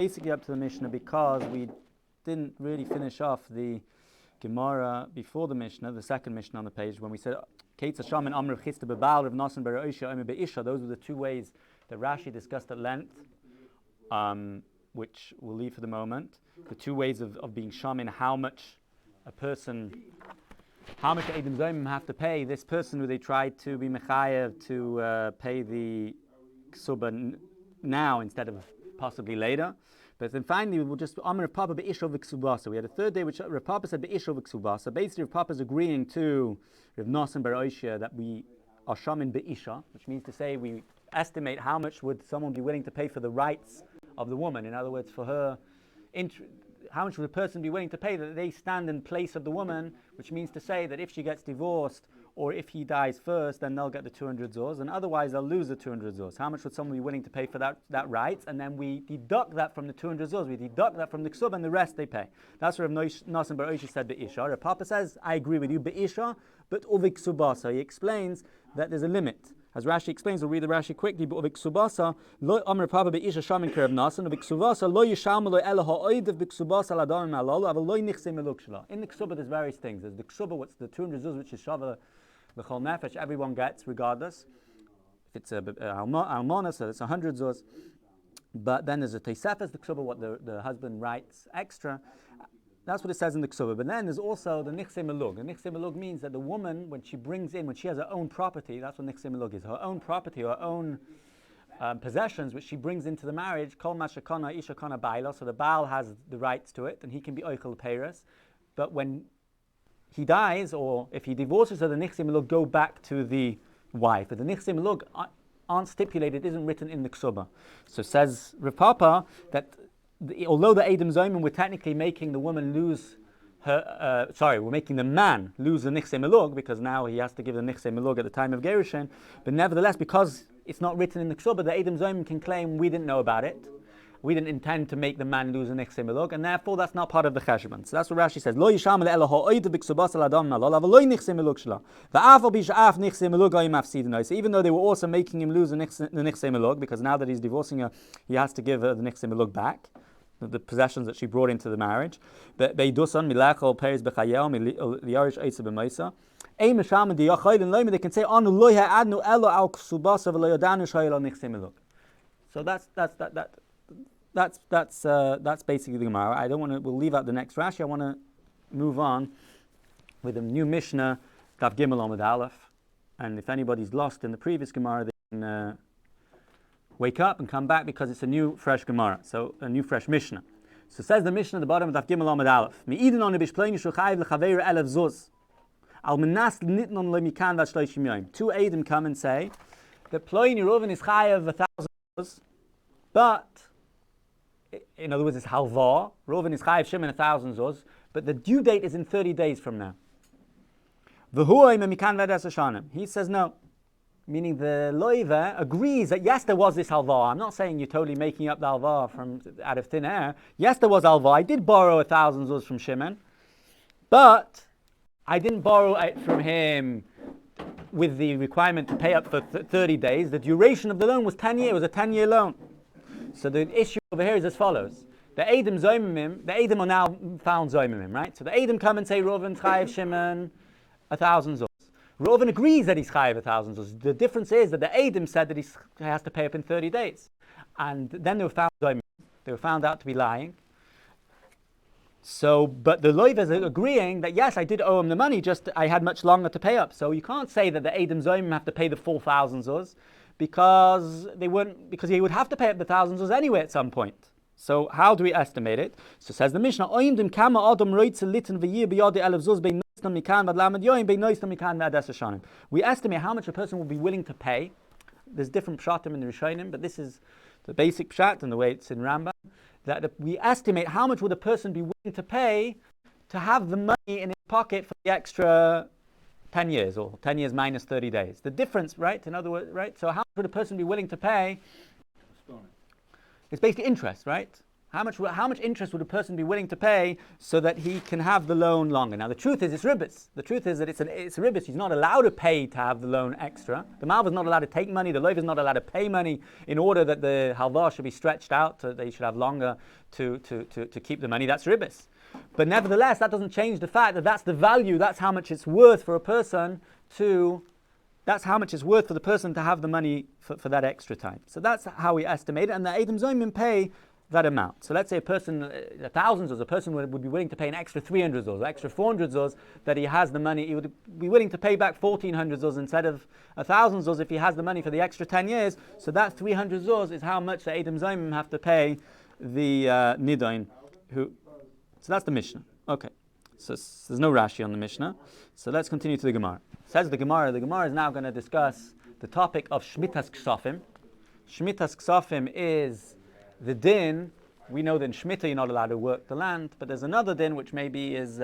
basically up to the Mishnah because we didn't really finish off the Gemara before the Mishnah, the second Mishnah on the page, when we said those were the two ways that Rashi discussed at length, which we'll leave for the moment. The two ways of being shaman, how much Eidim Zomim have to pay. This person who they tried to be mechayev to pay the ksuba now instead of possibly later. But then finally we'll just Amar Rav Papa be'isho v'ksubasa. We had a third day which Rav Papa said be'isho v'ksubasa. Basically Rav Papa is agreeing to Rav Nosson bar Oishia that we are shaman be'isha, which means to say we estimate how much would someone be willing to pay for the rights of the woman. In other words, for her, how much would a person be willing to pay that they stand in place of the woman, which means to say that if she gets divorced or if he dies first, then they'll get the 200 zuz, and otherwise they'll lose the 200 zuz. How much would someone be willing to pay for that right? And then we deduct that from the 200 zuz, we deduct that from the ksub, and the rest they pay. That's what Rav Nosson bar Oishia said be'isha. Rav Papa says, I agree with you, be'isha, but uviksubasa. He explains that there's a limit. As Rashi explains, we'll read the Rashi quickly. But uviksubasa lo Amar Papa be'isha shamin kerev Nosson uviksubasa lo yishalma lo ela ha'oidev biksubasa ladam malol aval lo nichse meluk shla. In the ksuba there's various things. There's the ksuba, what's the 200 zuz, which is shava l'chol nefesh, everyone gets regardless. If it's a almana, so it's 100 zuz. But then there's a teisefes, the ksuba, what the husband writes extra. That's what it says in the ksuba. But then there's also the nichse melug. The nichse melug means that the woman, when she has her own property, that's what nichse melug is, her own property, her own possessions, which she brings into the marriage, kol mashakana isha kana baila, so the baal has the rights to it, and he can be oichel peiros. But when he dies, or if he divorces her, the nichse melug go back to the wife. But the nichse melug aren't stipulated, isn't written in the ksuba. So says Rav Papa that although the Eidim Zomim were technically making the woman lose her, we're making the man lose the nichse melug, because now he has to give the nichse melug at the time of gerushin. But nevertheless, because it's not written in the ksuba, the Eidim Zomim can claim we didn't know about it. We didn't intend to make the man lose a nichse melug, and therefore that's not part of the cheshbon. So that's what Rashi says. Lo yisham le'ela ha'oid b'ksubas al-adam malol, aval lo nichse melug shla. V'afal b'sha'af nichse melug ha'im afsidinoi. So even though they were also making him lose the nichse melug, because now that he's divorcing her, he has to give her the nichse melug back, the possessions that she brought into the marriage. Beidusan milachol peres b'chayel liarish eisa b'meisa. Ein misham diyachaylin loyme. They can say anu lo ha'adnu elo al ksubas v'lo yadanu shayel al nichse melug. So that's basically the Gemara. We'll leave out the next Rashi. I want to move on with a new Mishnah, Daf Gimel Amud Aleph. And if anybody's lost in the previous Gemara, they can wake up and come back, because it's a new, fresh Gemara. So a new, fresh Mishnah. So says the Mishnah at the bottom of Daf Gimel Amud Aleph. Me'idin on bishplein yishuchayiv l'chaveir elef zuz. Al menas nitnon le mikan va shloishim yoyim. Two Eidim come and say that ploin Yerovin is chayav 1,000 zuz, but in other words, it's halva. Reuven is chayiv Shimon 1,000 zuz, but the due date is in 30 days from now. He says no, meaning the loiva agrees that yes, there was this halva. I'm not saying you're totally making up the halva out of thin air. Yes, there was halva. I did borrow 1,000 zuz from Shimon, but I didn't borrow it from him with the requirement to pay up for 30 days. The duration of the loan was 10 years. It was a 10-year loan. So the issue over here is as follows. The Eidim Zomimim, the Eidim are now found Zomimim, right? So the Eidim come and say, Reuven chayiv Shimon 1,000 zuz. Reuven agrees that he's chayiv 1,000 zuz. The difference is that the Eidim said that he has to pay up in 30 days. And then they were found Zomimim. They were found out to be lying. So, but the Loiv is agreeing that yes, I did owe him the money, just I had much longer to pay up. So you can't say that the Eidim Zomimim have to pay the full 1,000 zuz, because he would have to pay up the 1,000 zuz anyway at some point. So how do we estimate it? So says the Mishnah, we estimate how much a person will be willing to pay. There's different pshatim in the Rishonim, but this is the basic pshat and the way it's in Rambam, that we estimate how much would a person be willing to pay to have the money in his pocket for the extra 10 years, or 10 years minus 30 days. The difference, right? In other words, right? So how much would a person be willing to pay? It's basically interest, right? How much interest would a person be willing to pay so that he can have the loan longer? Now, the truth is, it's ribbis. The truth is that it's a ribbis. He's not allowed to pay to have the loan extra. The malva is not allowed to take money. The loiv is not allowed to pay money in order that the halva should be stretched out, that he should have longer to keep the money. That's ribbis. But nevertheless, that doesn't change the fact that that's the value. That's how much it's worth for a person to. That's how much it's worth for the person to have the money for that extra time. So that's how we estimate it, and the Eidim Zomim pay that amount. So let's say a person, 1,000 zuz, a person would be willing to pay an extra 300 zuz, extra 400 zuz, that he has the money, he would be willing to pay back 1,400 zuz instead of 1,000 zuz if he has the money for the extra 10 years. So that 300 zuz is how much the Eidim Zomim have to pay the Nidain. So that's the Mishnah. Okay. So there's no Rashi on the Mishnah. So let's continue to the Gemara. Says the Gemara is now going to discuss the topic of Shmitas Ksafim. Shmitas Ksafim is the din. We know that in Shemitah you're not allowed to work the land, but there's another din which maybe is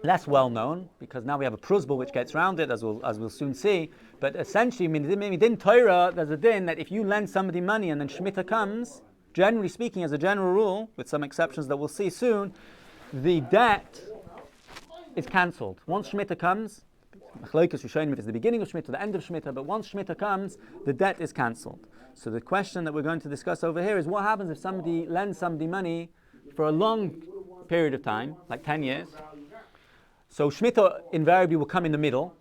less well known, because now we have a prusbul which gets around it, as we'll soon see. But essentially, maybe din Torah, there's a din that if you lend somebody money and then Shemitah comes, generally speaking, as a general rule, with some exceptions that we'll see soon, the debt is cancelled. Once Shemitah comes, Machlokes Rishonim if it's the beginning of Shemitah, the end of Shemitah, but once Shemitah comes, the debt is cancelled. So the question that we're going to discuss over here is what happens if somebody lends somebody money for a long period of time, like 10 years. So Shemitah invariably will come in the middle,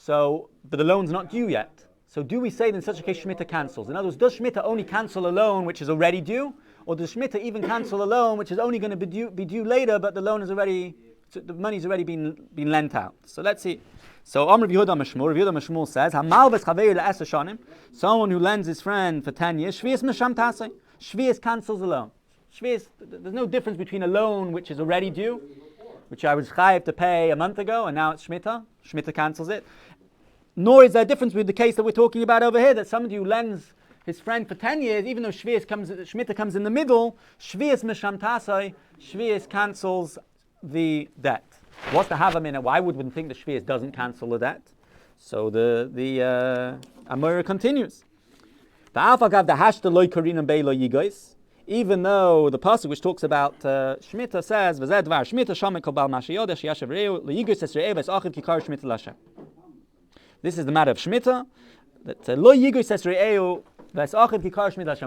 but the loan's not due yet. So do we say that in such a case Shemitah cancels? In other words, does Shemitah only cancel a loan which is already due? Or does Shemitah even cancel a loan which is only going to be due later, but the loan is already, the money's already been lent out? So let's see. So Rabbi Yehuda Mashmul says, "Hamalves chaver le'esher shanim." Someone who lends his friend for 10 years, shvius mesham tasei. Shvius cancels the loan. Shvius, there's no difference between a loan which is already due, which I was chayav to pay a month ago, and now it's Shemitah. Shemitah cancels it. Nor is there a difference with the case that we're talking about over here, that somebody who lends his friend for 10 years, even though Shemitah comes in the middle, shvius mesham tasei, shvius cancels the debt. What's the Havamina? Why would one think the Shvius doesn't cancel the debt? So the Amora continues. Even though the pasuk which talks about Shemitah says, this is the matter of Shemitah, that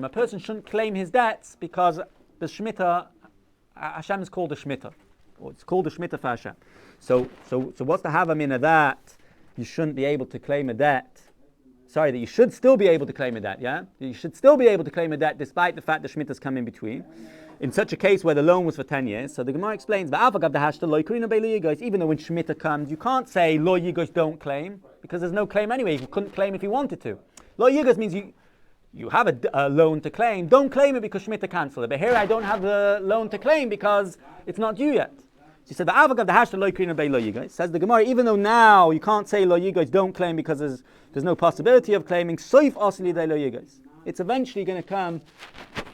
a person shouldn't claim his debts because the Shemitah, Hashem is called a Shemitah. It's called a Shemitah for Hashem. So what's the Havamina that you shouldn't be able to claim a debt? Sorry, that you should still be able to claim a debt, yeah? You should still be able to claim a debt despite the fact that Shemitah's come in between. In such a case where the loan was for 10 years. So the Gemara explains, even though when Shemitah comes, you can't say, Lo Yigos don't claim, because there's no claim anyway. You couldn't claim if you wanted to. Lo Yigos means you have a loan to claim. Don't claim it because Shemitah cancelled it. But here I don't have the loan to claim because it's not due yet. She said, says the Gemara, even though now you can't say lo yigos don't claim because there's no possibility of claiming, soif osli de lo yigos. It's eventually going to come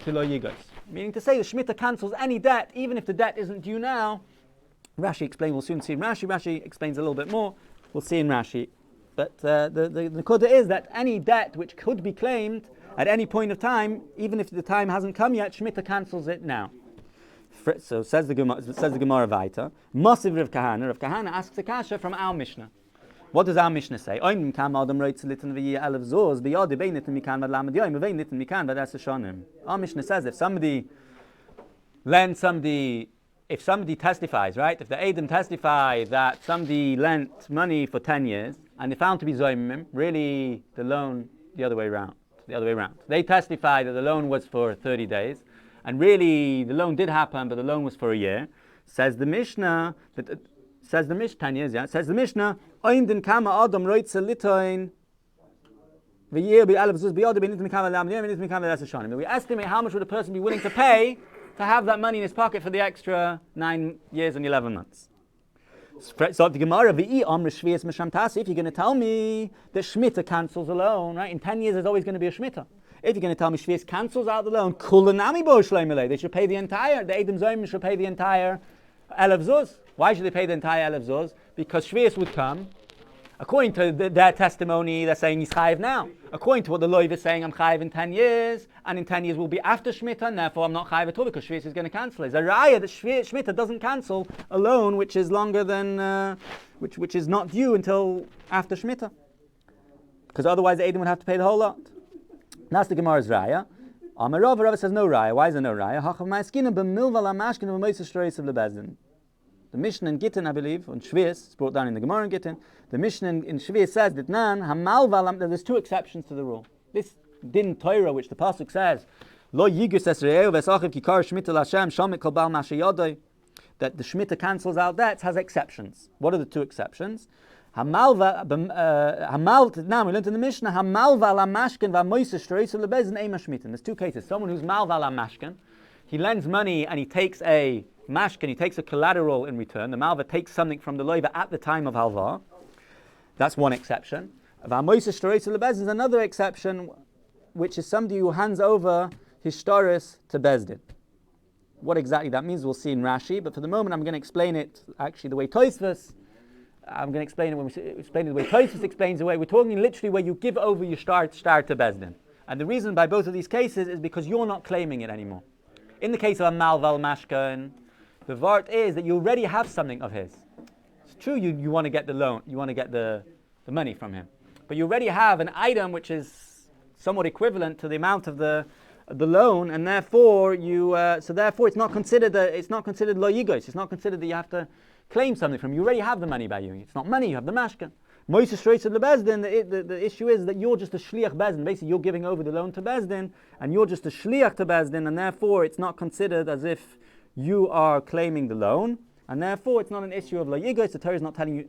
to lo yigos. Meaning to say the Shemitah cancels any debt, even if the debt isn't due now. Rashi explains, we'll soon see in Rashi. Rashi explains a little bit more. We'll see in Rashi. But the Nekuda is that any debt which could be claimed at any point of time, even if the time hasn't come yet, Shemitah cancels it now. So says the Gemara Vaita. Masiv Rav Kahana. Rav Kahana asks a kasha from our Mishnah. What does our Mishnah say? Our Mishnah says if somebody testifies, right? If the Eidim testify that somebody lent money for 10 years and they found to be zoymim, really the loan the other way around. They testify that the loan was for 30 days. And really, the loan did happen, but the loan was for a year. Says the Mishnah, 10 years, yeah. Says the Mishnah, we estimate how much would a person be willing to pay to have that money in his pocket for the extra 9 years and 11 months. So the Gemara, if you're going to tell me that Shemitah cancels a loan, right? In 10 years, there's always going to be a Shemitah. If you're going to tell me Shvius cancels out the loan, they should pay the Eidim Zomim should pay the entire Elef Zuz. Why should they pay the entire Elef Zuz? Because Shvius would come, According to their testimony, they're saying he's chayiv now. According to what the loiv is saying, I'm chayiv in 10 years, and in 10 years will be after Shemitah, and therefore I'm not chayiv at all because Shvius is going to cancel it. It's a raya that Shemitah doesn't cancel a loan which is longer than, which is not due until after Shemitah. Because otherwise the Edom would have to pay the whole lot. That's the Gemara's raya. Rava says no raya. Why is there no raya? The Mishnah in Gittin, I believe, on Shvius, it's brought down in the Gemara in Gittin. The Mishnah in Shvius says that there's two exceptions to the rule. This din Torah, which the pasuk says, Lo yigus es re'eu v'esachiv kikar shmita l'Hashem shamit kol bal mashayodai, that the Shemitah cancels out debts, has exceptions. What are the two exceptions? Hamalva, now we learned in the Mishnah, Hamalva la mashkin v'amoyse shreisa lebezin eima shmitin. There's two cases. Someone who's malva la mashkin, he lends money and he takes a mashkin, he takes a collateral in return. The malva takes something from the loiva at the time of halva. That's one exception. V'amoyse shreisa lebezin is another exception, which is somebody who hands over his shtaris to Bezdin. What exactly that means, we'll see in Rashi, but for the moment I'm going to explain it actually the way Tosfos. I'm going to explain it when we explain it the way Tosfos explains the way. We're talking literally where you give over your star to Bezdin. And the reason by both of these cases is because you're not claiming it anymore. In the case of a Malval Mashkan, the vart is that you already have something of his. It's true you want to get the loan, you want to get the money from him. But you already have an item which is somewhat equivalent to the amount of the loan, and therefore therefore it's not considered lo yigos. It's not considered that you have to claim something from. You already have the money by you. It's not money. You have the mashkan. Moishe straight to the Bezdin. The issue is that you're just a shliach Bezdin. Basically, you're giving over the loan to Bezdin, and you're just a shliach to Bezdin, and therefore it's not considered as if you are claiming the loan, and therefore it's not an issue of lo yigos. The Torah is not telling you.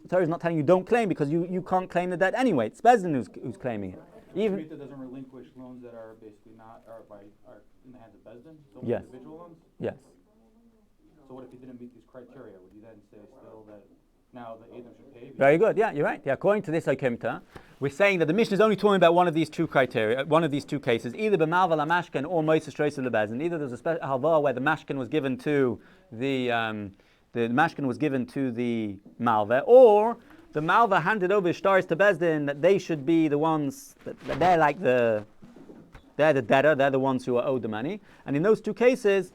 The Torah is not telling you don't claim because you can't claim the debt anyway. It's Bezdin who's claiming it. Even Shemitah doesn't relinquish loans that are basically are in the hands of Bezdin? So yes. Individual loans? Yes. So what if you didn't meet these criteria? Would you then say still that now the Edom should pay? Very good. Yeah, you're right. Yeah, according to this Okimta, we're saying that the Mishnah is only talking about one of these two criteria, one of these two cases, either b'malva la mashkan or moises shreisa lebezin. Either there's a special halva where the mashkan was given to the mashkan was given to the malva, or the malva handed over stars to Bezdin, that they should be the ones that they're like they're the debtor, they're the ones who are owed the money. And in those two cases,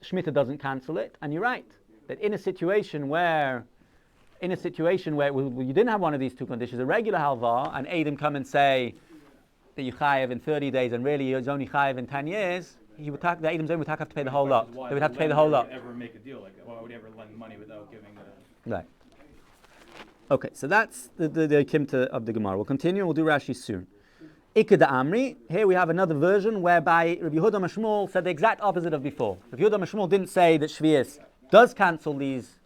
Shemitah doesn't cancel it. And you're right that in a situation where you didn't have one of these two conditions, a regular halva, and Edom come and say that you chayev in 30 days, and really it's only chayev in 10 years. The Edom's would have to pay the whole lot. They would have to pay the whole lot. Ever make a deal like that? Why would he ever lend money without giving the? Right. Okay, so that's the Kimta of the Gemara. We'll continue, we'll do Rashi soon. Ikeda Amri, here we have another version whereby Rabbi Yehuda Mashmuel said the exact opposite of before. Rabbi Yehuda Mashmuel didn't say that Shvius does cancel these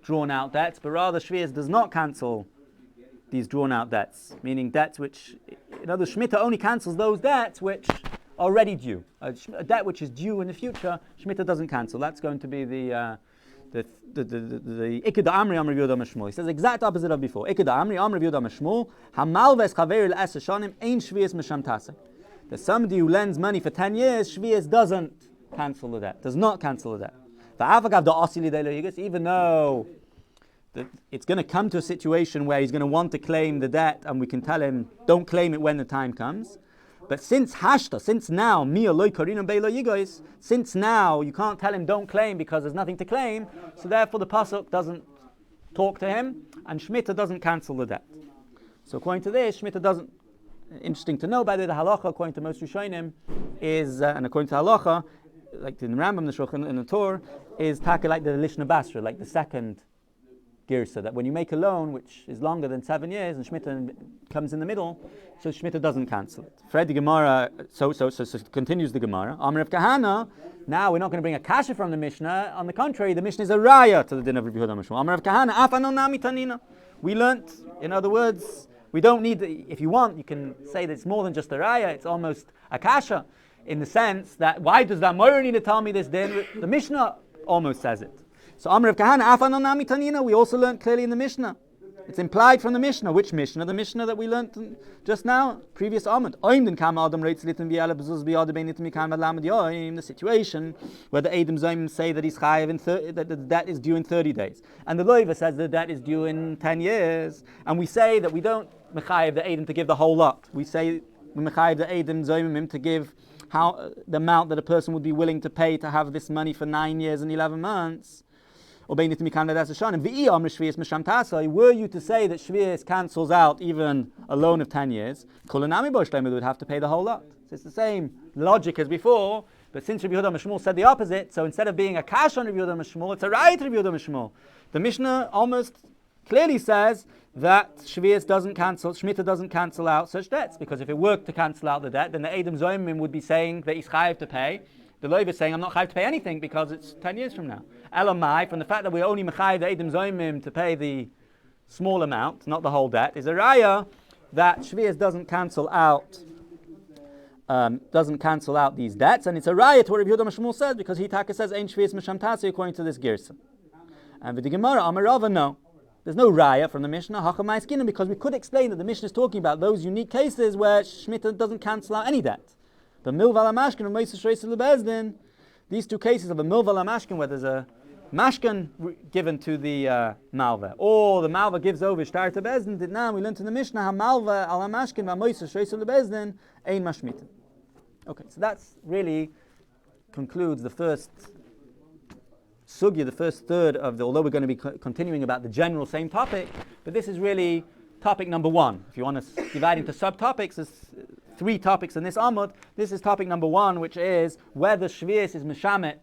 drawn out debts, but rather Shvius does not cancel these drawn out debts, meaning debts which, in other words, Shemitah only cancels those debts which are already due. A debt which is due in the future, Shemitah doesn't cancel. That's going to be the Ikeda Amri Amr Yehuda Mashmuel. He says the exact opposite of before. Ikeda Amri Amr Yehuda Mashmuel. Hamalves Chaver l'Es Hashanim Ein Shvius Misham Tasek. That somebody who lends money for 10 years, Shvius doesn't cancel the debt. Does not cancel the debt. Even though it's going to come to a situation where he's going to want to claim the debt, and we can tell him don't claim it when the time comes. But since now, since now you can't tell him don't claim because there's nothing to claim, so therefore the pasuk doesn't talk to him, and Shemitah doesn't cancel the debt. So according to this, Shemitah doesn't. Interesting to know, by the halacha, according to most Rishonim, is and according to halacha, like in the Rambam, the Shulchan, and the Torah, is taka like the Lishna Basra, like the second girsa, that when you make a loan which is longer than 7 years and Shemitah comes in the middle, so Shemitah doesn't cancel it. Fred the Gemara, so continues the Gemara. Amr of Kahana, now we're not going to bring a kasha from the Mishnah. On the contrary, the Mishnah is a raya to the din of Rabbi Yehuda Mashmuel. Amr of Kahana, afanon nami tanina. We learnt, in other words, we don't need, if you want, you can say that it's more than just a raya, it's almost a kasha, in the sense that, why does the Amor need to tell me this din? The Mishnah almost says it. So Amr of Kahana, afanon nami tanina, we also learnt clearly in the Mishnah. It's implied from the Mishnah. Which Mishnah? The Mishnah that we learned just now, previous Amud. The situation where the Edom Zomim say that he's chayav that the debt is due in 30 days. And the Loiva says the debt is due in 10 years. And we say that we don't mechayev the Edom to give the whole lot. We say we mechayev the Edom Zomim to give the amount that a person would be willing to pay to have this money for 9 years and 11 months. Were you to say that Shvius cancels out even a loan of 10 years, they would have to pay the whole lot. So it's the same logic as before, but since Rabbi Yehuda Mishmuel said the opposite, so instead of being a cash on Rabbi Yehuda Mishmuel, it's a right Rabbi Yehuda Mishmuel. The Mishnah almost clearly says that Shvius doesn't cancel, Shemitah doesn't cancel out such debts, because if it worked to cancel out the debt, then the Edom Zomim would be saying that he's chayav to pay. The Loiv is saying, I'm not chayav to pay anything because it's 10 years from now. Elamai, from the fact that we only mechayev the Edom Zomim to pay the small amount, not the whole debt, is a raya that Shvius doesn't cancel out these debts, and it's a raya to what Rabbi Yehuda Mishmuel says, because he taka says, Ein Shvius Misham Tasi, according to this Girsa. And with the Gemara, Amarava, no. There's no raya from the Mishnah, Hachamai Skinim, because we could explain that the Mishnah is talking about those unique cases where Shemitah doesn't cancel out any debt. The Milval HaMashkin and Moshe Shreis Lebezdin, these two cases of a Milval HaMashkin where there's a mashkin given to the Malva, or the Malva gives over Shtar to Bezdin, did now we learned in the Mishnah HaMalva al HaMashkin va Moshe Shreis Lebezdin ein mashmita. Okay, so that's really concludes the first sugya, the first third of the, although we're going to be continuing about the general same topic, but this is really topic number one. If you want to divide into subtopics, there's 3 topics in this Amud. This is topic number 1, which is whether Shvius is Mishamet.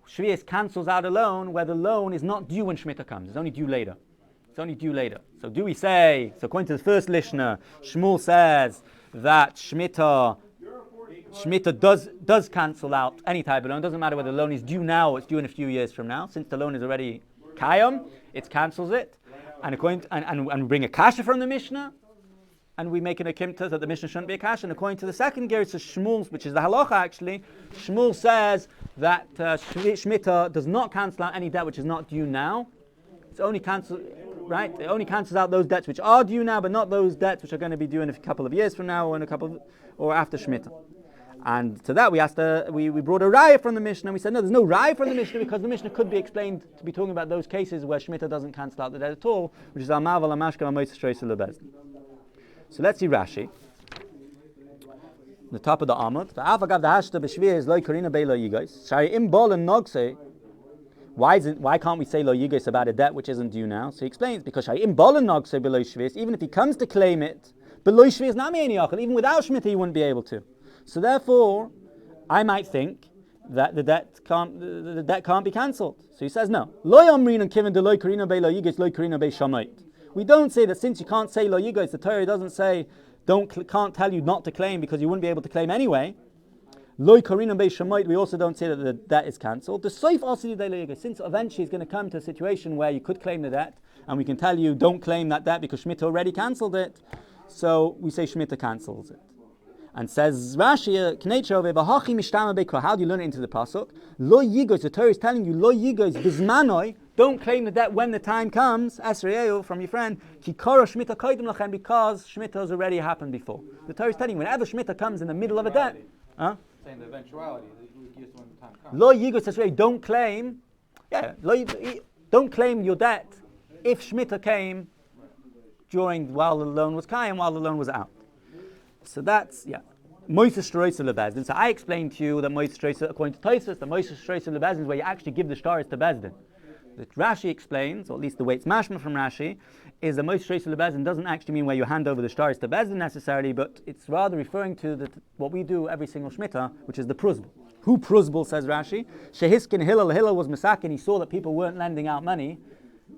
Shvius cancels out a loan where the loan is not due when Shemitah comes. It's only due later. So do we say, so according to the first Lishna, Shmuel says that Shemitah does cancel out any type of loan. It doesn't matter whether the loan is due now or it's due in a few years from now. Since the loan is already Kayam, it cancels it. And bring a kasha from the Mishnah, and we make an akimta that the Mishnah shouldn't be a kasha. And according to the second Gerus of Shmuel, which is the halacha actually, Shmuel says that Shemitah does not cancel out any debt which is not due now. It's only cancels out those debts which are due now, but not those debts which are going to be due in a couple of years from now or after Shemitah. And to that we brought a raya from the Mishnah, and we said no, there's no raya from the Mishnah because the Mishnah could be explained to be talking about those cases where Shemitah doesn't cancel out the debt at all, which is Al-Maval, Al-Mashka, Al-Moiseh, Shreis, Al-Lebezdin. So let's see Rashi. The top of the Amud. Why can't we say lo yigos about a debt which isn't due now? So he explains, because even if he comes to claim it, even without Shemitah he wouldn't be able to. So therefore, I might think that the debt can't be cancelled. So he says no. We don't say that since you can't say lo yigos, the Torah doesn't say can't tell you not to claim because you wouldn't be able to claim anyway. We also don't say that the debt is cancelled. The soif since eventually it's going to come to a situation where you could claim the debt, and we can tell you don't claim that debt because Shemitah already cancelled it. So we say Shemitah cancels it. And says Rashi, how do you learn it into the pasuk? Lo yigos, the Torah is telling you lo yigos bizmanoi. Don't claim the debt when the time comes. Asrayeu from your friend, kikara Shemitah koydem lachem, because Shemitah has already happened before. The Torah is telling you whenever Shemitah comes in the middle of a debt, saying the eventuality that you give when the time comes. Lo yigos asrayeu, don't claim. Don't claim your debt if Shemitah came while the loan was kayim, while the loan was out. So that's, Moshe Shreis Lebezdin. So I explained to you that Moshe Shreis, according to Tosfos, the Moshe Shreis Lebezdin is where you actually give the shtaris to Bezdin. That Rashi explains, or at least the way it's mashma from Rashi, is that Moshe Shreis Lebezdin doesn't actually mean where you hand over the shtaris to Bezdin necessarily, but it's rather referring to what we do every single Shemitah, which is the pruzbul. Who pruzbul, says Rashi? Shehiskin Hillel was Masakin, he saw that people weren't lending out money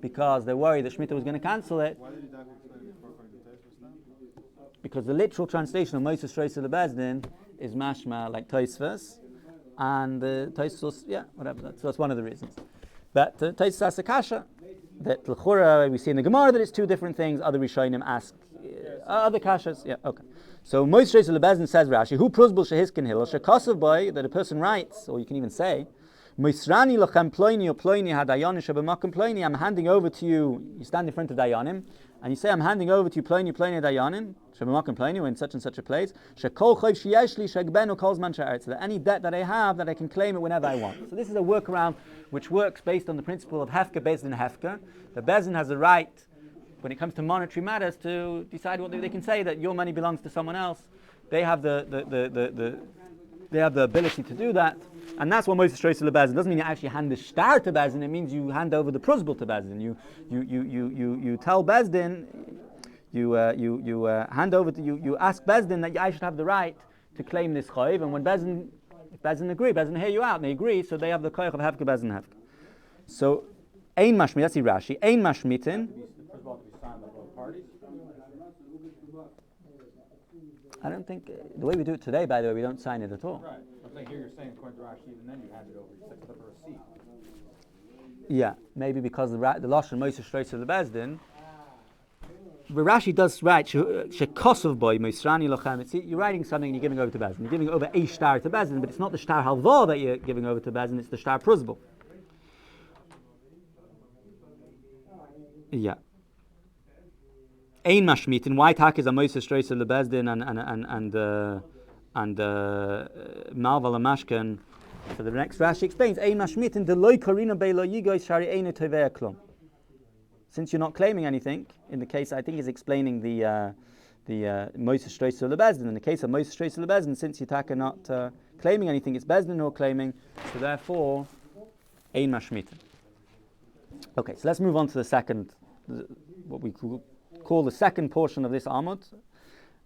because they're worried that Shemitah was going to cancel it. Why did you explain it before according to Tosfos now? Because the literal translation of Moshe Shreis Lebezdin is mashma like Tosfos, and Tosfos, whatever. That's one of the reasons. But Tosfos asks a kasha that l'chura we see in the Gemara that it's two different things. Other Rishonim ask other kashas. So Moshe Shreis Lebezdin says Rashi, who pruzbul shehiskin hillel shekasav boy, that a person writes, or you can even say Moisrani lachem ploini or ploini hadayanim shebemakom ploini. I'm handing over to you. You stand in front of dayanim, and you say, I'm handing over to you ploini dayanim shebemakom ploini. We're in such and such a place. Shekol chayv sheyeshli shegbenu kolzman she'eretz. That any debt that I have, that I can claim it whenever I want. So this is a workaround which works based on the principle of hefka bezdin hefka. The bezdin has the right, when it comes to monetary matters, to decide what they can say that your money belongs to someone else. They have they have the ability to do that, and that's what Moses shows to the Bezdin. It doesn't mean you actually hand the shtar to Bezdin. It means you hand over the prusbul to Bezdin. You tell Bezdin, you hand over to you ask Bezdin that I should have the right to claim this chayv, and when if Bezdin agree, Bezdin hear you out, and they agree, so they have the koyach of hefka Bezdin hefka. So ein mashmit. That's the Rashi. Ein mashmitin. First of all, to be signed by both parties. I don't think the way we do it today. By the way, we don't sign it at all. Right. I'm saying here you're saying according to Rashi, even then you hand it over. You set up a receipt. Yeah, maybe because the lashon Moses Shreis to the Bezdin. But Rashi does write shekosov boy Moisrani lochem. You're writing something and you're giving over to Bezdin. You're giving over a shtar to Bezdin, but it's not the shtar halva that you're giving over to Bezdin. It's the shtar prusbul. Yeah. Ein mashmitin. Why tak is a Moses Shreis to the Bezdin and Malval Mashkan. So the next Rashi explains, Ein mashmitin de loy karina beilo yigoy shari einu tovei klum. Since you're not claiming anything, in the case I think he's explaining the Moses Shreis to the Bezdin. In the case of Moses Shreis to the Bezdin, since you're not claiming anything, it's Bezdin who are claiming, so therefore, Ein mashmitin. Okay, so let's move on to the second, what we call the second portion of this Amud,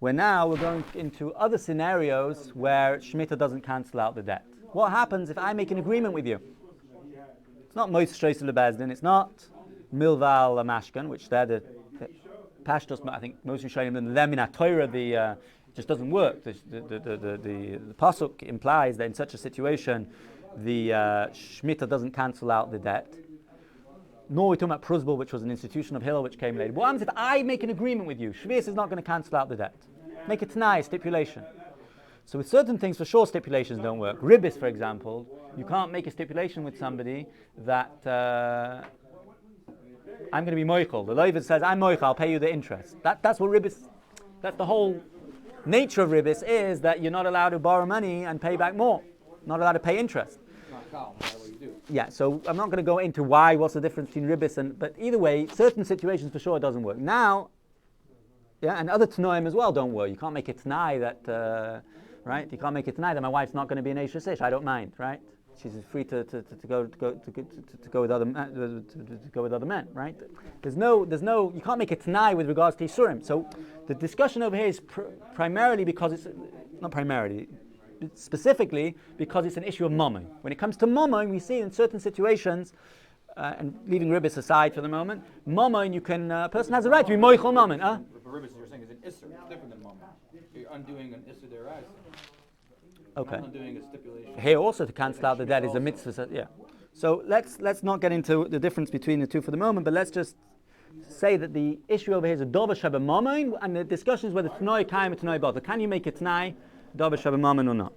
where now we're going into other scenarios where Shemitah doesn't cancel out the debt. What happens if I make an agreement with you? It's not Moshe Shreis Bezdin, it's not Milval Mashkan, which they're the Pashtos, I think Moshe Shreis and them in a Torah, just doesn't work. The Pasuk implies that in such a situation, the Shemitah doesn't cancel out the debt. Nor we're talking about prusbul, which was an institution of Hillel, which came later. What happens if I make an agreement with you? Shvius is not going to cancel out the debt. Make a t'nai, stipulation. So with certain things, for sure, stipulations don't work. Ribis, for example, you can't make a stipulation with somebody that I'm going to be moichel. The loiva says, I'm moichel, I'll pay you the interest. That's what ribis, that's the whole nature of ribis, is that you're not allowed to borrow money and pay back more. Not allowed to pay interest. Yeah, so I'm not going to go into what's the difference between ribis but either way, certain situations for sure it doesn't work. Now, yeah, and other t'noim as well don't work. You can't make a t'nai that, right? You can't make a t'nai that my wife's not going to be an Eish Ish. I don't mind, right? She's free to go with other men, right? There's no. You can't make a t'nai with regards to Yisurim. So the discussion over here is primarily because it's not primarily. Specifically because it's an issue of mammon. When it comes to mammon, we see in certain situations, and leaving ribis aside for the moment, mammon, you can, a person has a right to be moichel mammon. But ribis, you're saying, is an isser. It's different than mammon. You're undoing an isser derais. Okay. Not undoing a stipulation. Here also to cancel out the debt is a mitzvah. Yeah. So let's not get into the difference between the two for the moment, but let's just say that the issue over here is a dover sheba mammon, and the discussion is whether t'noi kaim or t'noi bother. Can you make a t'nai Dovid Shabbat Mammon or not?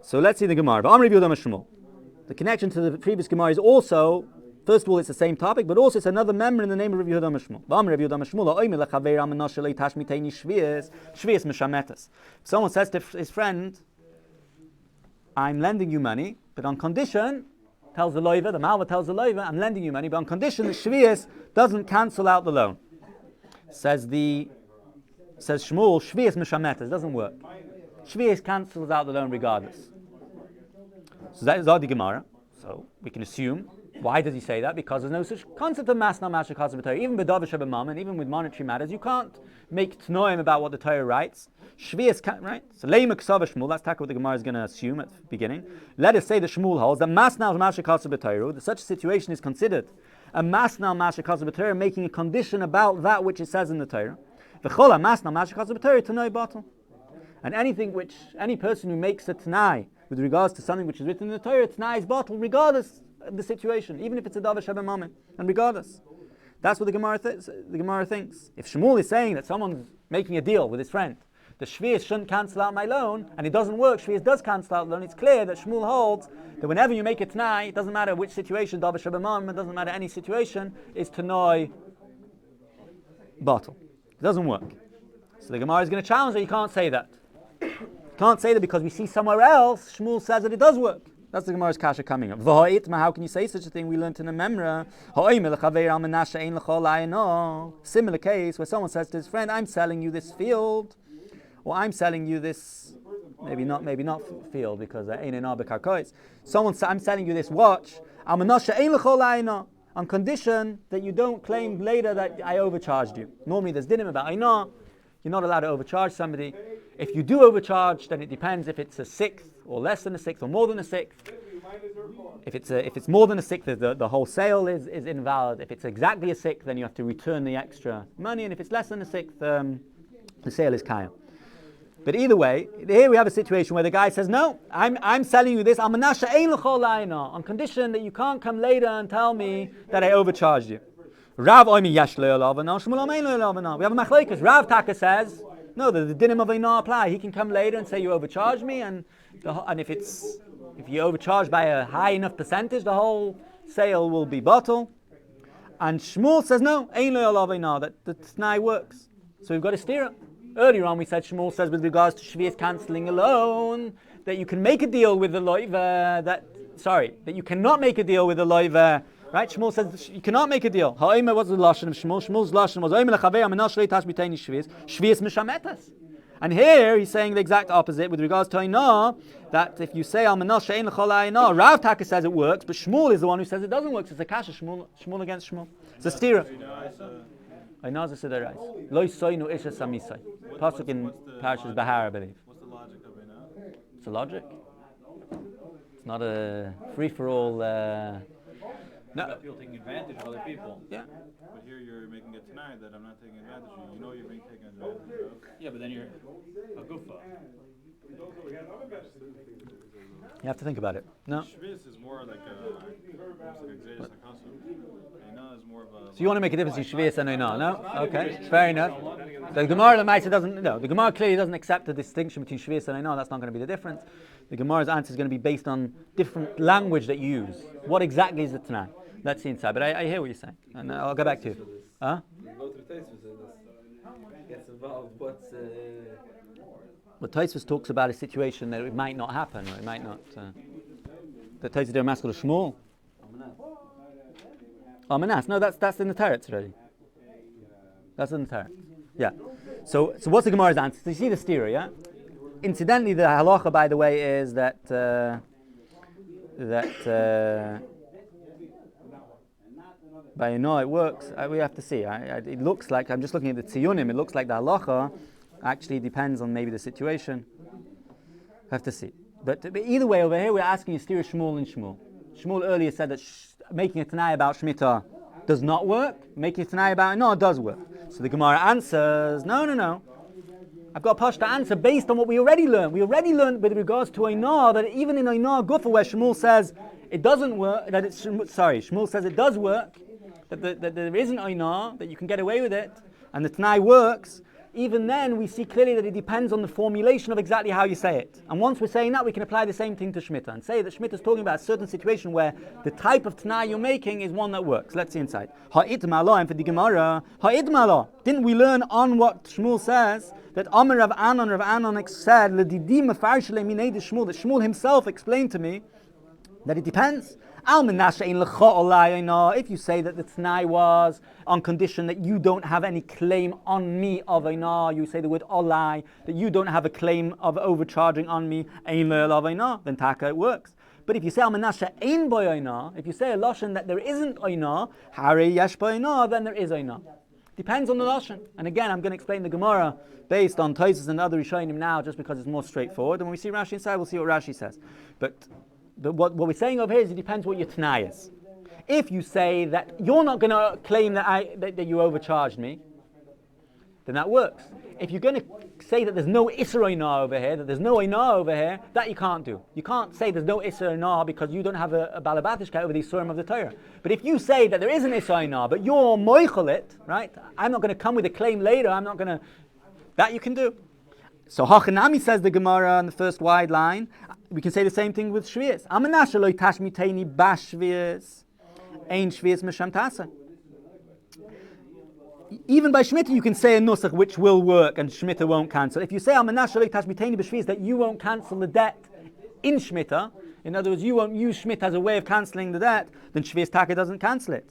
So let's see the Gemara. The connection to the previous Gemara is also, first of all, it's the same topic, but also it's another member in the name of Rabbi Yehuda Mishmuel. If someone says to his friend, I'm lending you money, but on condition, tells the loiva, the malva tells the loiva, I'm lending you money, but on condition that Shvius doesn't cancel out the loan. Says Shmuel, Shvius Mishametas, doesn't work. Shvius cancels out the loan regardless. So that is the Gemara. So we can assume. Why does he say that? Because there's no such concept of masna masha chasam b'Torah. Even b'davar sheba mammon, even with monetary matters, you can't make t'noim about what the Torah writes. Shvius can't, right? So leima ksava Shmuel. That's what the Gemara is going to assume at the beginning. Let us say that Shmuel holds that masna masha chasam b'Torah, that such a situation is considered a masna masha chasam b'Torah, making a condition about that which it says in the Torah. V'chol masna masha chasam b'Torah t'noi batal. And anything which, any person who makes a t'nai with regards to something which is written in the Torah, t'nai is bottled regardless of the situation, even if it's a davar sheba mammon, and regardless. That's what the Gemara thinks. If Shmuel is saying that someone's making a deal with his friend, the Shvius shouldn't cancel out my loan, and it doesn't work, Shvius does cancel out the loan, it's clear that Shmuel holds that whenever you make a Tanai, it doesn't matter which situation, Davar Shabamam, it doesn't matter any situation, is Tanoi bottle. It doesn't work. So the Gemara is going to challenge that you can't say that. You can't say that because we see somewhere else, Shmuel says that it does work. That's the Gemara's kasha coming up. How can you say such a thing? We learned in the Memra. Similar case where someone says to his friend, I'm selling you this field, or I'm selling you this, maybe not field because someone says, I'm selling you this watch, on condition that you don't claim later that I overcharged you. Normally there's dinim about Aina. You're not allowed to overcharge somebody. If you do overcharge, then it depends if it's a sixth or less than a sixth or more than a sixth. If it's more than a sixth, the whole sale is invalid. If it's exactly a sixth, then you have to return the extra money. And if it's less than a sixth, the sale is kaya. But either way, here we have a situation where the guy says, no, I'm selling you this on condition that you can't come later and tell me that I overcharged you. Rav oimi yesh le'olavana, Shmuel omein le'olavana. We have a machlokes. Rav Taka says, no, the dinim of Einar apply. He can come later and say you overcharged me, and if you overcharge by a high enough percentage, the whole sale will be bottle. And Shmuel says no, ein le'olavana, that the Tnai works. So we've got to steer it. Earlier on we said Shmuel says with regards to Shvius cancelling a loan that you can make a deal with the loiver that you cannot make a deal with the loiver. Right? Shmuel says you cannot make a deal. Ha'omer was the lashon of Shmuel. Shmuel's lashon was omer lechaver amenah shlei tash b'teini Shvius. Shvius mishametas. And here he's saying the exact opposite with regards to Einar, that if you say amenah she'ein l'chol Einar, Rav Taka says it works, but Shmuel is the one who says it doesn't work. So it's a kasha, Shmuel against Shmuel. It's a stira. Einar is a sidarais. Lo soinu isha samisai. Pasuk in Parashas Bahar, I believe. What's the logic of Einar? It's a logic. It's not a free-for-all. No. People taking advantage of other people. Yeah. But here you're making it tonight that I'm not taking advantage of you. You know you're being taken advantage of. Yeah, but then you're a goofa. You have to think about it. No. Shvius is more like a Xeris HaKasum. Einar is more of a... So you want to make a difference in Shvius and Einar? No? Okay, fair enough. The Gemara doesn't. No, the Gemara clearly doesn't accept the distinction between Shvius and Einar. That's not going to be the difference. The Gemara's answer is going to be based on different language that you use. What exactly is the Tanai? Let's see inside. But I hear what you're saying, and I'll go back to you. Huh? But Tosfos talks about a situation that it might not happen, or it might not. The Tosfos are masked to Shmuel. Manas. No, that's in the Teretz already. That's in the Teretz. Yeah. So what's the Gemara's answer? So you see the stira, yeah? Incidentally, the halacha, by the way, is that by it works. We have to see. It looks like, I'm just looking at the tziyunim, it looks like the halacha actually depends on maybe the situation. Have to see. But either way, over here we're asking you stira Shmuel and Shmuel. Shmuel earlier said that making a Tanai about Shemitah does not work. Making a Tanai about it does work. So the Gemara answers, no. I've got a pashta answer based on what we already learned. We already learned with regards to Einar that even in Einar Gufa where Shmuel says it doesn't work, Shmuel says it does work, that there isn't Einar, that you can get away with it, and the Tanai works, even then we see clearly that it depends on the formulation of exactly how you say it. And once we're saying that, we can apply the same thing to Shemitah and say that Shemitah is talking about a certain situation where the type of Tanai you're making is one that works. Let's see inside. Ha'id malo, and for the Gemara, ha'id malo. Didn't we learn on what Shmuel says that Amar Rav Anan said, L'didi mefarsh le'minei de Shmuel, that Shmuel himself explained to me that it depends. If you say that the Tanai was on condition that you don't have any claim on me of Einar, you say the word olai, that you don't have a claim of overcharging on me, then taka it works. But if you say Al-Menashe ein boy Einar, if you say a lashon that there isn't Einar, Hare yesh bo Einar, then there is Einar. Depends on the lashon. And again, I'm going to explain the Gemara based on Tosfos and other Rishonim now, just because it's more straightforward. And when we see Rashi inside, we'll see what Rashi says. But what we're saying over here is it depends what your Tanai is. If you say that you're not going to claim that you overcharged me, then that works. If you're going to say that there's no Isser Einar over here, that there's no Einar over here, that you can't do. You can't say there's no Isser Einar because you don't have a Balabatishka over the Isurim of the Torah. But if you say that there is an Isser Einar, but you're moichel it, right? I'm not going to come with a claim later, I'm not going to... That you can do. So Hachanami, says the Gemara in the first wide line, we can say the same thing with Shvius. Amanasha loy tashmiteni bashvius, ein Shvius misham tasa. Even by Shemitah you can say a nusach which will work and Shemitah won't cancel. If you say Amanasha loy tashmiteni b'Shvius, that you won't cancel the debt in Shemitah, in other words, you won't use Shemitah as a way of cancelling the debt, then Shvius Taka doesn't cancel it.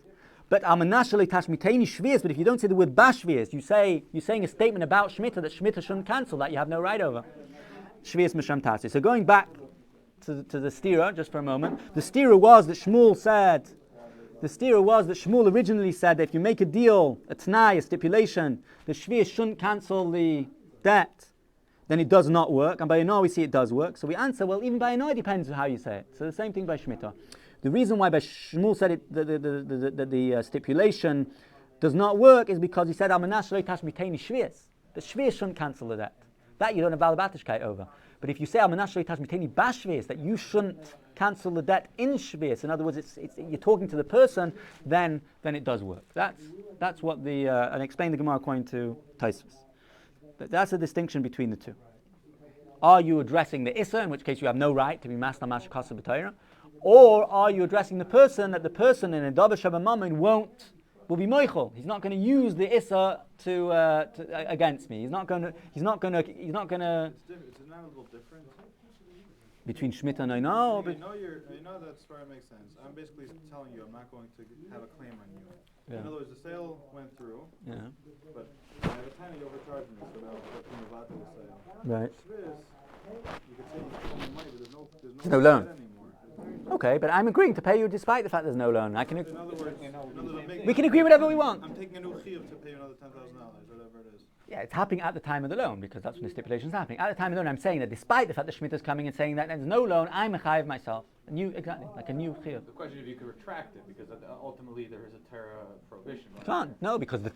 But Amanasha loy tashmiteni Shvius, but if you don't say the word bashvius, you're saying a statement about Shemitah that Shemitah shouldn't cancel, that you have no right over. Shvius misham tasi. So going back to the stira just for a moment, the stira was that Shmuel originally said that if you make a deal, a t'nai, a stipulation, the Shvius shouldn't cancel the debt, then it does not work. And by Yonah we see it does work. So we answer, well, even by Yonah it depends on how you say it. So the same thing by Shemitah. The reason why by Shmuel said it, the stipulation does not work is because he said, Amanash lo tash miteni Shvius. The Shvius shouldn't cancel the debt. That you don't have Balabatischkeit over. But if you say Amanash lo tash miteni bashvius, that you shouldn't cancel the debt in Shvius, in other words, it's you're talking to the person, then it does work. That's what and explain the Gemara according to Tosfos. That's the distinction between the two. Are you addressing the Issa, in which case you have no right to be Masna Mashakasa B'Torah? Or are you addressing the person, that the person in a Dovid Shabbat Mammon will be moichel? He's not going to use the Issa to against me. He's not going to. It's a little different. Between Shemitah and Oinah? You know that story makes sense. I'm basically telling you I'm not going to have a claim on you. Yeah. In other words, the sale went through, Yeah. but at the time you overcharged me, so now it's from the VAT of the sale. Right. Shvius, you could say you owe me money, but there's no loan. debt anymore. Okay, but I'm agreeing to pay you despite the fact there's no loan. In other words, We can agree whatever we want. I'm taking a new chiyuv to pay you another $10,000, whatever it is. Yeah, it's happening at the time of the loan because that's when the stipulation is happening. At the time of the loan, I'm saying that despite the fact that Shemitah is coming and saying that there's no loan, I'm a chayiv myself. A new chiyuv. The question is if you could retract it, because ultimately there is a Torah prohibition. Right? Can't. No, because the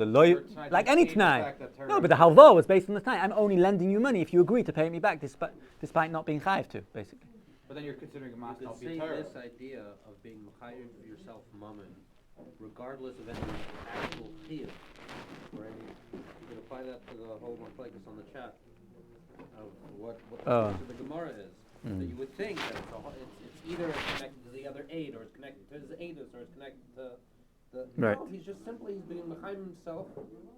lawyer, Tonight like you any paid the t'nai. fact that Torah- No, but the halva was based on the t'nai. I'm only lending you money if you agree to pay me back, despite not being chayiv to, basically. But then you're considering a But Masnal say Torah. this idea of being chayiv yourself mammon, regardless of any actual chiyuv, or any, you can apply that to the whole Makkos on the chat of what the purpose of the Gemara is. So you would think that it's either connected to the other aid, or it's connected to his aidus, or it's connected to the. Right. No, he's just simply being mechayiv himself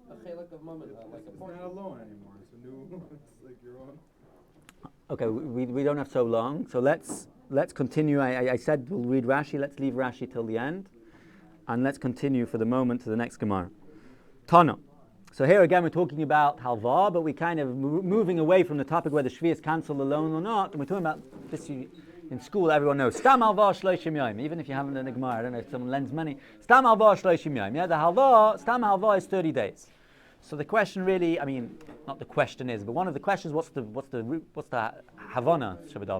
a chelik of mammon, like a It's portion. not a loan anymore. It's a new. It's like your own. Okay, we don't have so long, so let's continue. I said we'll read Rashi. Let's leave Rashi till the end, and let's continue for the moment to the next Gemara. Tana. So here again we're talking about halva, but we're kind of moving away from the topic whether Shvius cancel the loan or not, and we're talking about this in school. Everyone knows stam halva shloishim yom. Even if you haven't done the Gemara, I don't know if someone lends money. Stam halva shloishim yom. Yeah, the stam halva is 30 days. So the question really, I mean, not the question is, but one of the questions, what's the havana?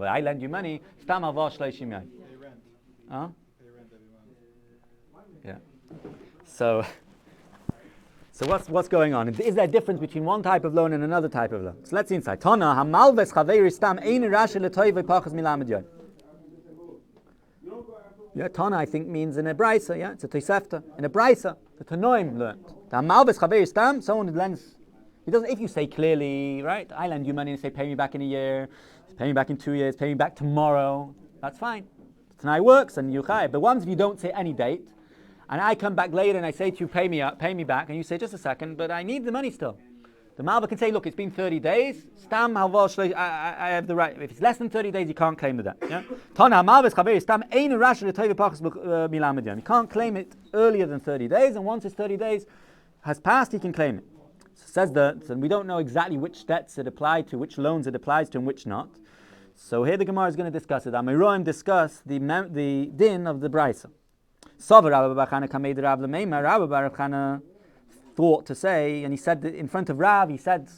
I lend you money. Stam halva shloishim yom. Pay rent. Huh? Pay rent every month. Yeah. So what's going on? Is there a difference between one type of loan and another type of loan? So let's see inside. Tana hamalves chaveri stam ein rashi letoiv pachas milamed yom. Yeah, Tana I think means in a brisa. Yeah, it's a tosefta in a brisa. The Tanoim learned. The hamalves chaveri stam, someone who lends. He doesn't. If you say clearly, right? I lend you money and say pay me back in a year, pay me back in 2 years, pay me back tomorrow. That's fine. Tonight works and you chai. But once if you don't say any date. And I come back later and I say to you, pay me back, and you say, just a second, but I need the money still. The Malva can say, look, it's been 30 days, stam halva shleish, I have the right. If it's less than 30 days, you can't claim the debt. Yeah? Tana Malva's chaveri stam ein rash l'toiv pachas milamed yom. You can't claim it earlier than 30 days, and once it's 30 days has passed, he can claim it. So we don't know exactly which debts it applied to, which loans it applies to, and which not. So here the Gemara is going to discuss it. Amiroim discuss the din of the brisa. Rabbi thought to say, and he said that in front of Rav, he said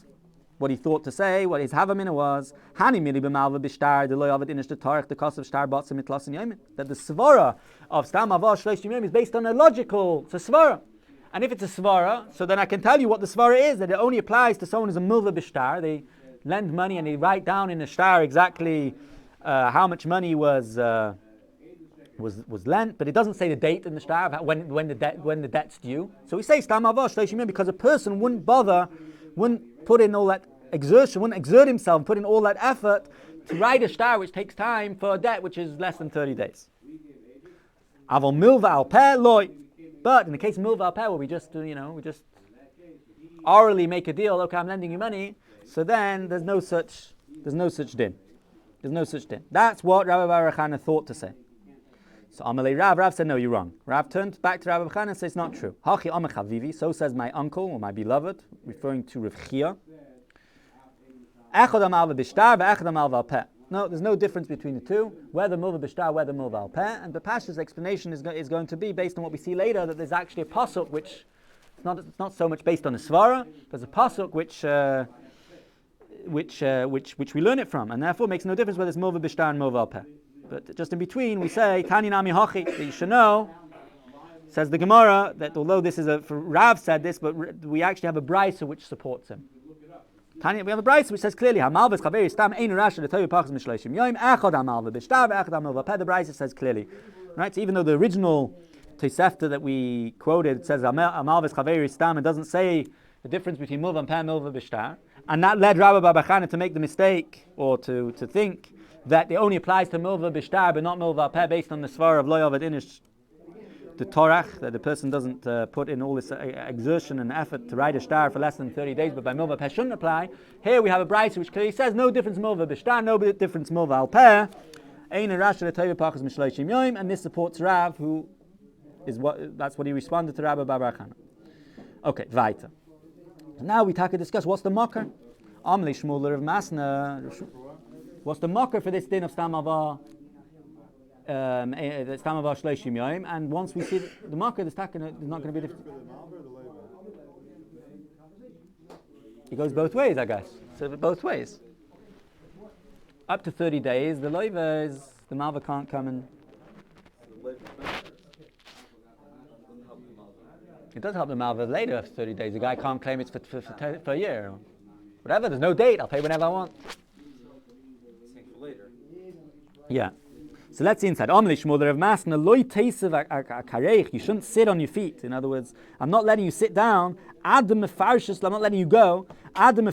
what he thought to say, what his havamina was, that the svara of stam havah shloshim yom is based on a logical, it's a svara. And if it's a svara, so then I can tell you what the svara is, that it only applies to someone who's a milva b'shtar. They lend money and they write down in a shtar exactly how much money was lent, but it doesn't say the date in the shtar of when the debt's due. So we say stam havah shloshim yom because a person wouldn't put in all that exertion, wouldn't exert himself, put in all that effort to write a shtar which takes time for a debt which is less than 30 days. Avol milva al peh loy. But in the case of milva al peh, where we just orally make a deal, okay, I'm lending you money, so then there's no such din. There's no such din. That's what Rabbi Bar Chana thought to say. So Amalei Rav said, no, you're wrong. Rav turned back to Rabbi Chana and said, it's not true. Hachi Amar Chavivi, so says my uncle or my beloved, referring to Rav Chia. Echad amal v'bishtar ve'echad amal v'alpeh. No, there's no difference between the two, whether milva b'shtar, whether milva al-peh. And the Pasha's explanation is going to be based on what we see later, that there's actually a pasuk which it's not so much based on the svara. There's a pasuk which we learn it from, and therefore it makes no difference whether it's milva b'shtar and milva al-peh. But just in between, we say Tani nami hachi, that you should know. Says the Gemara that although this is Rav said this, but we actually have a brisa which supports him. We have a brisa which says clearly, the brisa says clearly, right? So even though the original Tosefta that we quoted says it doesn't say the difference between milva and peh, milva b'shtar, and that led Rabbi Bar Chana to make the mistake or to think that it only applies to milva b'shtar but not milva peh based on the svar of lo yavad inish the torach, that the person doesn't put in all this exertion and effort to write a shtar for less than 30 days, but by milva peh shouldn't apply. Here we have a brisa which clearly says no difference milva b'shtar, no difference milva al peh, and this supports Rav, who is that's what he responded to Rabbi Bar Chana. Okay, weiter. Now we discuss what's the mocker. Amli Shmuler of Masna. What's the mocker for this din of Stamava? Stamava Shleishim Yom, and once we see the mocker, there's not going to be different. It goes both ways, I guess. So both ways. Up to 30 days, the loiva is the malva can't come and. It does help the malva later after 30 days. The guy can't claim it's for a year or whatever. There's no date. I'll pay whenever I want. Yeah. So let's see inside. You shouldn't sit on your feet. In other words, I'm not letting you sit down. I'm not letting you go. Until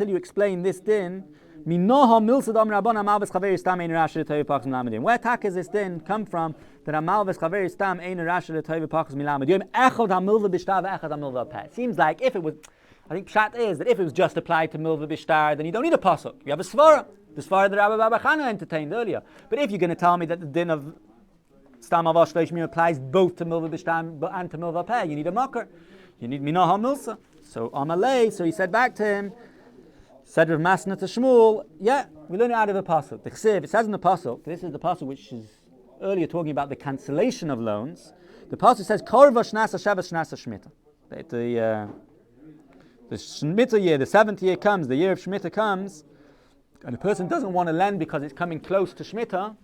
you explain this din. Where tak is this din come from? That amal v'schaver stam ein rasha l'toiv pachas milamad yom echad hamilva b'shtar ve'echad hamilva peh. Seems like if it was, I think pshat is that if it was just applied to milva b'shtar, then you don't need a pasuk. You have a svara. The svara that Rabbi Bar Chana entertained earlier. But if you're going to tell me that the din of stam avash shleishim applies both to milva b'shtar and to milva peh, you need a mocker. You need minah hamilsa. So amalei. So he said back to him. Said Rav Masna to Shmuel, yeah, we learn it out of a pasuk. The chsiv, it says in the pasuk, this is the pasuk which is earlier talking about the cancellation of loans. The pasuk says, Korva shnasa sheva shnasa shmita. The shmita year, the 7th year comes, the year of shmita comes, and the person doesn't want to lend because it's coming close to shmita,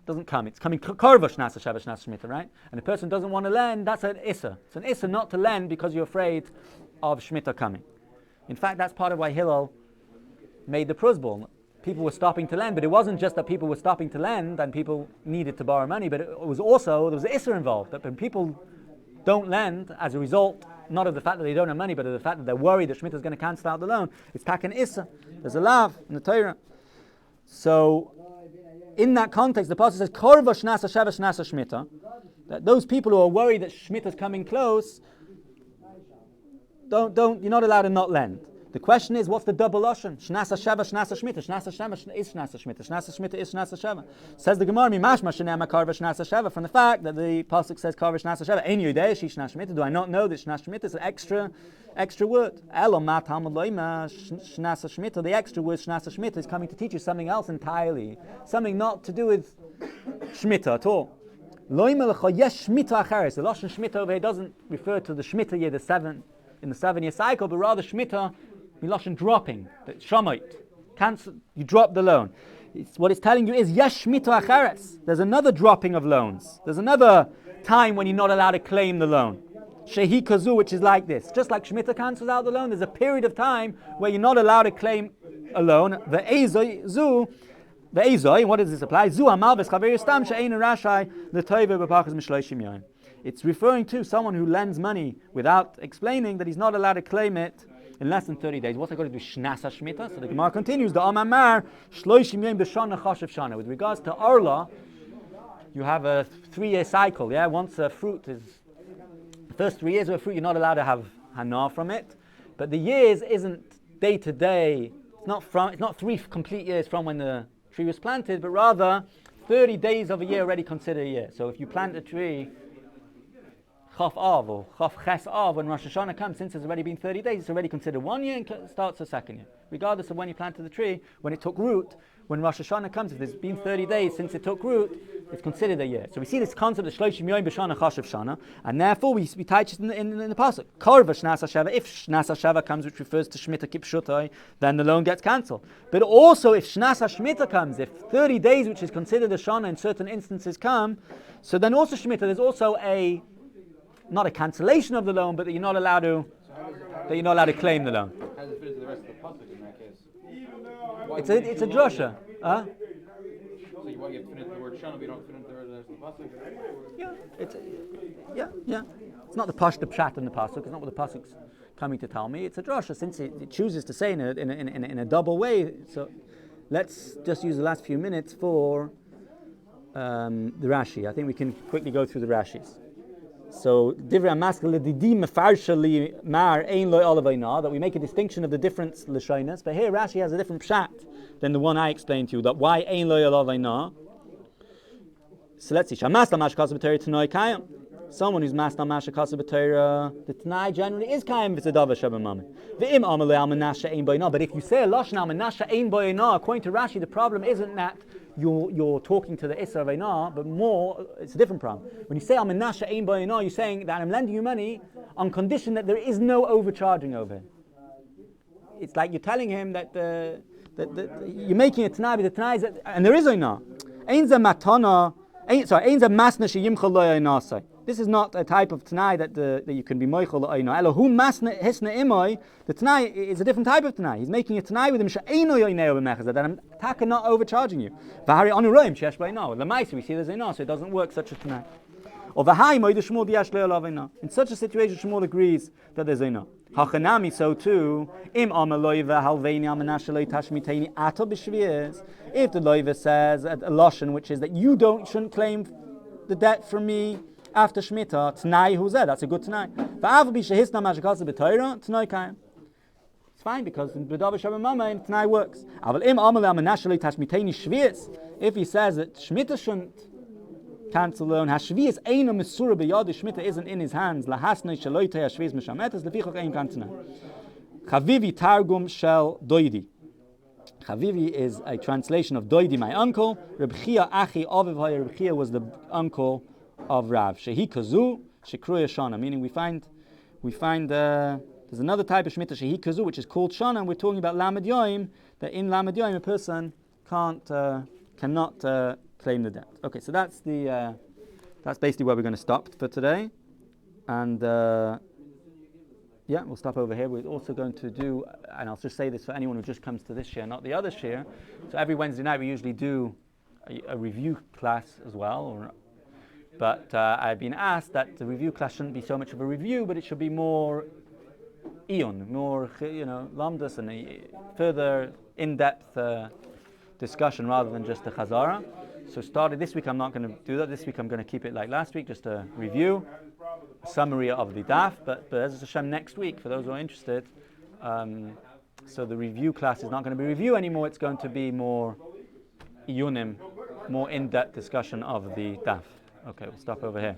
doesn't come. It's coming Korva shnasa sheva shnasa shmita, right? And the person doesn't want to lend, that's an issa. It's an issa not to lend because you're afraid of shmita coming. In fact, that's part of why Hillel made the prusbul. People were stopping to lend, but it wasn't just that people were stopping to lend and people needed to borrow money, but it was also, there was an issur involved, that when people don't lend as a result, not of the fact that they don't have money, but of the fact that they're worried that Shemitah is going to cancel out the loan, it's taken issur. There's a lav in the Torah. So, in that context, the pasuk says, Korva shnasa sheva shnasa shmita, that those people who are worried that Shemitah is coming close, you're not allowed to not lend. The question is, what's the double lashon? Shnasa sheva, shnasa shmita. Shnasa sheva is shnasa shmita. Shnasa shmita is shnasa sheva. Says the Gemara, mimashma shenema karva shnasa sheva. From the fact that the pasuk says karva shnasa sheva, ein yudei shi shnasa shmita. Do I not know that shnasa shmita is an extra word? Elo mat hamad loima shnasa shmita. The extra word shnasa shmita is coming to teach you something else entirely, something not to do with shmita at all. Loima lecha yesh shmita acheres. The lashon shmita over here doesn't refer to the shmita year, the 7-year cycle, but rather shmita. Miloshin dropping, that shamoit, cancel, you drop the loan. What it's telling you is yesh shmita acheres. There's another dropping of loans. There's another time when you're not allowed to claim the loan. Shehi kazu, which is like this. Just like shmita cancels out the loan, there's a period of time where you're not allowed to claim a loan. The ezoi, what does this apply? Zu amal v'schaver stam she'ein rashai l'toive b'pachas mishloishim yom. It's referring to someone who lends money without explaining that he's not allowed to claim it in less than 30 days, what's I got to do? Shnas HaShmita. So the Gemara continues, the Amamar, Shloishim Yom B'Shana Chashav Shana. With regards to Arla, you have a 3-year cycle, yeah? Once a fruit is, the first 3 years of a fruit, you're not allowed to have hana from it. But the years isn't day to day. It's not 3 complete years from when the tree was planted, but rather 30 days of a year already considered a year. So if you plant a tree Chaf Av or Chaf Ches Av, when Rosh Hashanah comes, since it's already been 30 days, it's already considered 1 year and starts the second year. Regardless of when you planted the tree, when it took root, when Rosh Hashanah comes, if there's been 30 days since it took root, it's considered a year. So we see this concept of Shloshim Yom B'Shana Chashav Shana, and therefore we touch it in the pasuk. Korva Shnas HaSheva, if Shnas HaSheva comes, which refers to Shemitah Kipshutai, then the loan gets cancelled. But also if Shnas HaShemitah comes, if 30 days, which is considered a Shana in certain instances come, so then also Shemitah, there's also not a cancellation of the loan, but that you're not allowed to claim the loan. How does it fit into the rest of the pasuk in that case? It's a drasha. Huh? So you have to fit into the word shana, but you don't fit into the rest of the pasuk? Yeah. It's not the pshat in the pasuk. It's not what the pasuk's coming to tell me. It's a drasha, since it chooses to say in a double way. So let's just use the last few minutes for the Rashi. I think we can quickly go through the Rashis. So, that we make a distinction of the different Lashonas, but here Rashi has a different pshat than the one I explained to you, that why Ein Lo Yalavayna. So let's see. Someone who's Masna Masha Kasa B'Torah, the Tanai generally is Kayim V'Tzadava Shabbat Mammon. V'im Amalei Al Menashe Ein Boyna. But if you say a Lashon Al Menashe Ein Boyna, according to Rashi, the problem isn't that you're talking to the Isra V'Na, but more, it's a different problem. When you say Al Menashe Ein Boyna, you're saying that I'm lending you money on condition that there is no overcharging over him. It's like you're telling him that you're making a Tanai, but the Tanai is that, and there is Oina. Ein Ze Matana. Ein Ze Masna Sheyimcha Lo Oinasai. This is not a type of Tanai that you can be moichel Oina. Elo Hu Masna Hisna Imoi. The Tanai is a different type of Tanai. He's making a Tanai with him She'eino Yoineo B'Mechazah, that I'm taka not overcharging you. V'hari Anu Roim She'esh B'Oina. L'maisa we see there's Oina, so it doesn't work such a Tanai. Or V'hai Moed Shmuel Diyash Le'olav Oina. In such a situation, Shmuel agrees that there's Oina. Hachanami, so too, Im Amaloiva Halveini Amanashalei Tashmiteni Ato B'Shvias. If the loiva says a lashon, which is that you shouldn't claim the debt from me after Shemitah, Tanai Huzeh, that's a good Tanai. V'avu B'Shehisna Mashakasa B'Torah, Tanai Kayim. It's fine because in B'Dav Shabbat Mama, Tanai works. Aval Im Amalei Amanashalei Tashmiteni Shvias. If he says that Shemitah shouldn't cancel loan, Hashvias Eino Mesura B'Yad, Shemitah isn't in his hands. Lahasnei Shaloitei Hashvias Meshametas Lefichach Ein Kan Tanai. Chavivi Targum Shel Doidi. Chavivi is a translation of Doidi, my uncle. Reb Chia Achi Aviv Haya. Reb Chia was the uncle of Rav. Shehi Kazu Shekruya Shana. Meaning we find there's another type of Shemitah Shehi Kazu which is called Shana, and we're talking about Lamed Yoim. That in Lamed Yoim a person cannot claim the debt. Okay, so that's basically where we're going to stop for today, and. Yeah, we'll stop over here. We're also going to do, and I'll just say this for anyone who just comes to this year, not the other year. So every Wednesday night we usually do a review class as well. But I've been asked that the review class shouldn't be so much of a review, but it should be more more lamdas and a further in-depth discussion rather than just the chazara. So started this week, I'm not going to do that. This week I'm going to keep it like last week, just a review. Summary of the daf, but as Hashem next week for those who are interested. So the review class is not going to be review anymore. It's going to be more iyunim, more in-depth discussion of the daf. Okay, we'll stop over here.